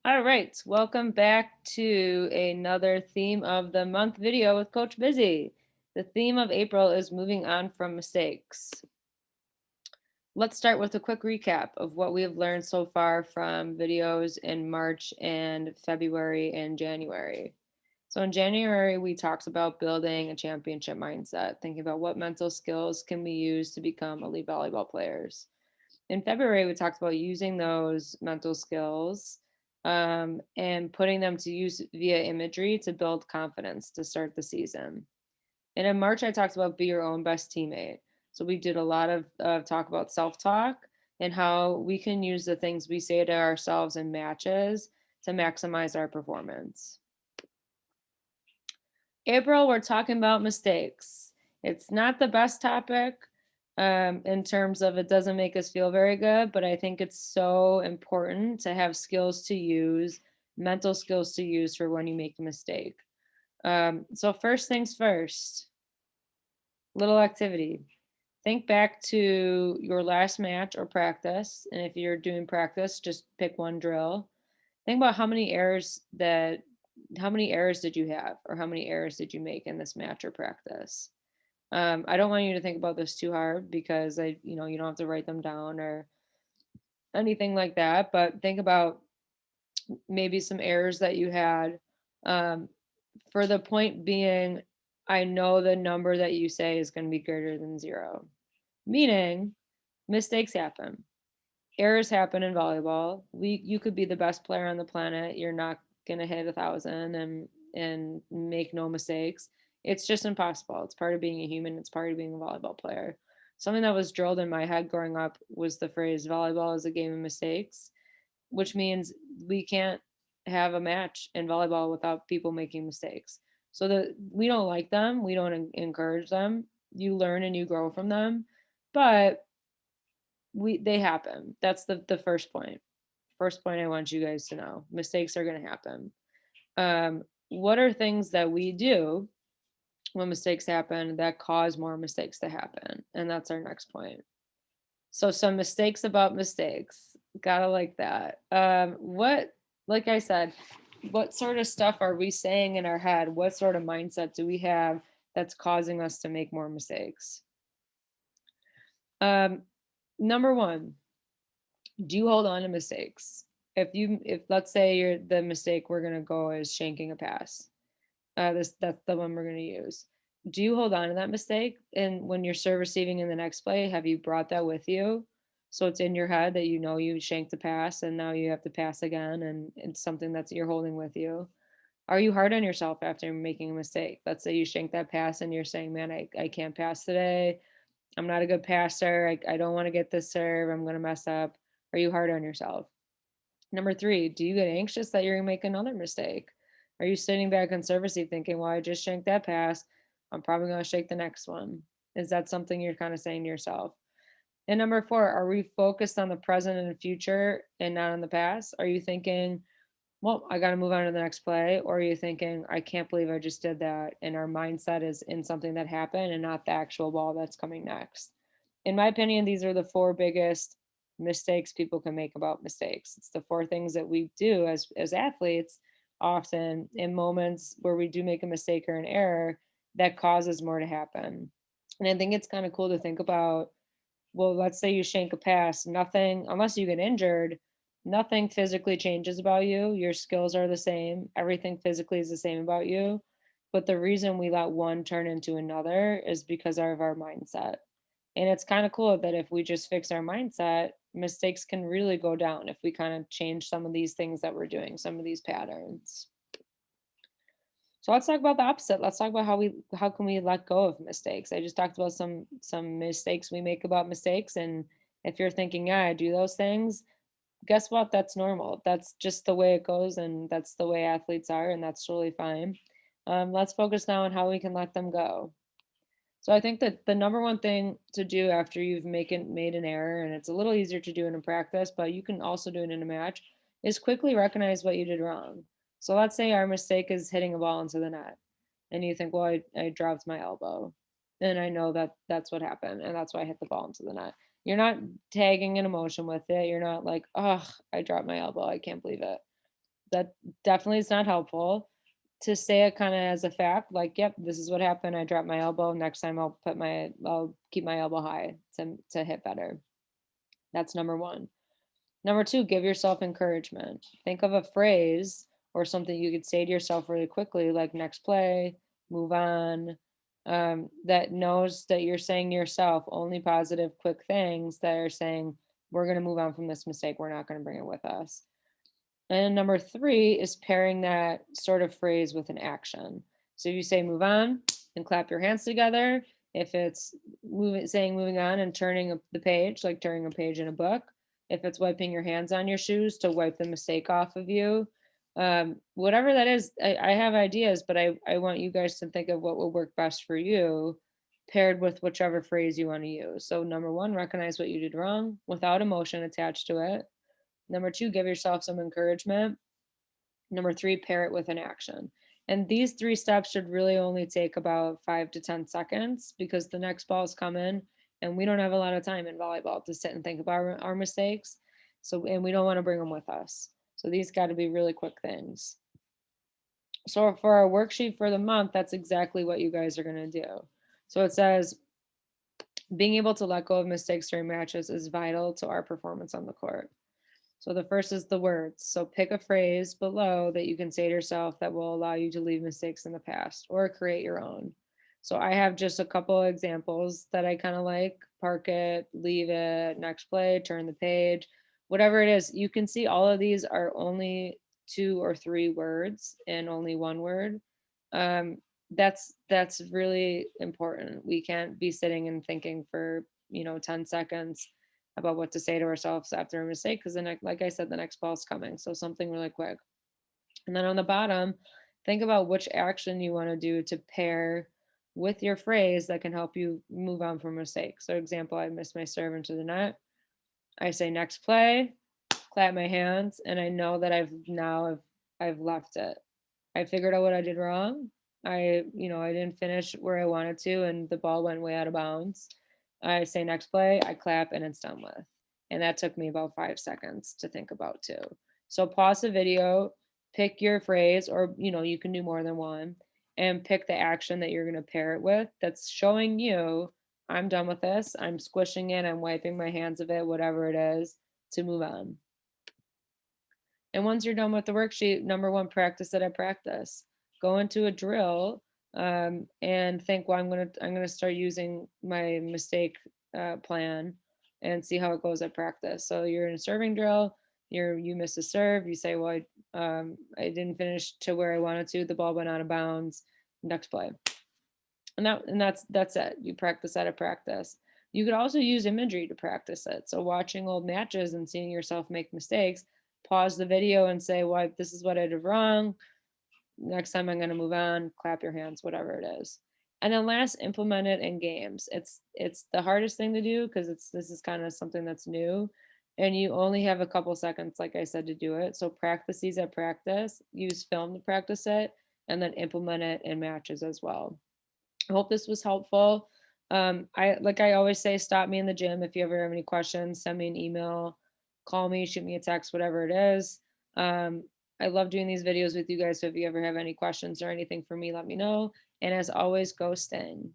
All right, welcome back to another theme of the month video with Coach Busy. The theme of April is moving on from mistakes. Let's start with a quick recap of what we have learned so far from videos in March and February and January. So in January, we talked about building a championship mindset, thinking about what mental skills can we use to become elite volleyball players. In February, we talked about using those mental skills and putting them to use via imagery to build confidence to start the season. And in March, I talked about be your own best teammate. So we did a lot of talk about self talk and how we can use the things we say to ourselves in matches to maximize our performance. April, we're talking about mistakes. It's not the best topic in terms of it doesn't make us feel very good, but I think it's so important to have skills to use, mental skills to use for when you make a mistake. So, first things first, little activity. Think back to your last match or practice. And if you're doing practice, just pick one drill. Think about how many errors did you have or how many errors did you make in this match or practice? I don't want you to think about this too hard because you don't have to write them down or anything like that, but think about maybe some errors that you had. Um, for the point being, I know the number that you say is going to be greater than zero, meaning mistakes happen. Errors happen in volleyball. You could be the best player on the planet. You're not gonna hit 1,000 and make no mistakes. It's just impossible. It's part of being a human. It's part of being a volleyball player. Something that was drilled in my head growing up was the phrase "volleyball is a game of mistakes," which means we can't have a match in volleyball without people making mistakes. So that we don't like them, we don't encourage them. You learn and you grow from them, but they happen. That's the first point. First point I want you guys to know. Mistakes are going to happen. What are things that we do when mistakes happen that cause more mistakes to happen? And that's our next point. So some mistakes about mistakes. Gotta like that. Like I said, what sort of stuff are we saying in our head? What sort of mindset do we have that's causing us to make more mistakes? Um, Number one, do you hold on to mistakes? If let's say you're the mistake we're gonna go is shanking a pass. That's the one we're gonna use. Do you hold on to that mistake? And when you're serve receiving in the next play, have you brought that with you? So it's in your head that you know you shanked the pass and now you have to pass again and it's something that you're holding with you. Are you hard on yourself after making a mistake? Let's say you shank that pass and you're saying, man, I can't pass today. I'm not a good passer. I don't want to get this serve. I'm going to mess up. Are you hard on yourself? Number three, do you get anxious that you're going to make another mistake? Are you sitting back on service eve thinking, well, I just shanked that pass. I'm probably going to shake the next one. Is that something you're kind of saying to yourself? And number four, are we focused on the present and the future and not on the past? Are you thinking, well, I got to move on to the next play? Or are you thinking, I can't believe I just did that? And our mindset is in something that happened and not the actual ball that's coming next. In my opinion, these are the four biggest mistakes people can make about mistakes. It's the four things that we do as athletes often in moments where we do make a mistake or an error that causes more to happen. And I think it's kind of cool to think about, well, let's say you shank a pass, nothing, unless you get injured, nothing physically changes about you. Your skills are the same. Everything physically is the same about you. But the reason we let one turn into another is because of our mindset. And it's kind of cool that if we just fix our mindset, mistakes can really go down if we kind of change some of these things that we're doing, some of these patterns. So let's talk about the opposite. Let's talk about how can we let go of mistakes. I just talked about some mistakes we make about mistakes, and if you're thinking, yeah, I do those things, guess what? That's normal. That's just the way it goes, and that's the way athletes are, and that's totally fine. Let's focus now on how we can let them go. So I think that the number one thing to do after you've made an error, and it's a little easier to do it in practice, but you can also do it in a match, is quickly recognize what you did wrong. So let's say our mistake is hitting a ball into the net, and you think, well, I dropped my elbow, and I know that that's what happened, and that's why I hit the ball into the net. You're not tagging an emotion with it. You're not like, oh, I dropped my elbow. I can't believe it. that definitely is not helpful. To say it kind of as a fact, like, yep, this is what happened. I dropped my elbow. Next time I'll keep my elbow high to hit better. That's number one. Number two, give yourself encouragement. Think of a phrase or something you could say to yourself really quickly, like next play, move on, that knows that you're saying to yourself only positive, quick things that are saying, we're going to move on from this mistake. We're not going to bring it with us. And number three is pairing that sort of phrase with an action. So you say move on and clap your hands together. If it's saying moving on and turning the page, like turning a page in a book. If it's wiping your hands on your shoes to wipe the mistake off of you. Whatever that is, I have ideas, but I want you guys to think of what will work best for you paired with whichever phrase you want to use. So number one, recognize what you did wrong without emotion attached to it. Number two, give yourself some encouragement. Number three, pair it with an action. And these three steps should really only take about 5 to 10 seconds because the next ball is coming and we don't have a lot of time in volleyball to sit and think about our mistakes. So, and we don't want to bring them with us. So these got to be really quick things. So for our worksheet for the month, that's exactly what you guys are going to do. So it says, being able to let go of mistakes during matches is vital to our performance on the court. So the first is the words. So pick a phrase below that you can say to yourself that will allow you to leave mistakes in the past or create your own. So I have just a couple of examples that I kind of like: park it, leave it, next play, turn the page, whatever it is. You can see all of these are only 2 or 3 words and only one word. Um, that's really important. We can't be sitting and thinking for 10 seconds about what to say to ourselves after a mistake because like I said, the next ball's coming. So something really quick. And then on the bottom, think about which action you want to do to pair with your phrase that can help you move on from mistakes. So example, I missed my serve into the net. I say next play, clap my hands, and I know that I've left it. I figured out what I did wrong. I didn't finish where I wanted to, and the ball went way out of bounds. I say next play, I clap, and it's done with. And that took me about 5 seconds to think about too. So pause the video, pick your phrase, or you can do more than one, and pick the action that you're going to pair it with that's showing you, I'm done with this. I'm squishing it. I'm wiping my hands of it, whatever it is, to move on. And once you're done with the worksheet, number one, practice it at practice. Go into a drill and think, well, I'm gonna start using my mistake plan and see how it goes at practice. So you're in a serving drill, you miss a serve, you say, well, I didn't finish to where I wanted to. The ball went out of bounds. Next play. And that's it. You practice that at practice. You could also use imagery to practice it. So watching old matches and seeing yourself make mistakes, pause the video and say, well, this is what I did wrong. Next time I'm going to move on, clap your hands, whatever it is. And then last, implement it in games. It's the hardest thing to do because this is kind of something that's new and you only have a couple seconds, like I said, to do it. So practice these at practice, use film to practice it, and then implement it in matches as well. I hope this was helpful. I always say, stop me in the gym if you ever have any questions. Send me an email, call me, shoot me a text, whatever it is. I love doing these videos with you guys. So if you ever have any questions or anything for me, let me know. And as always, go Sting.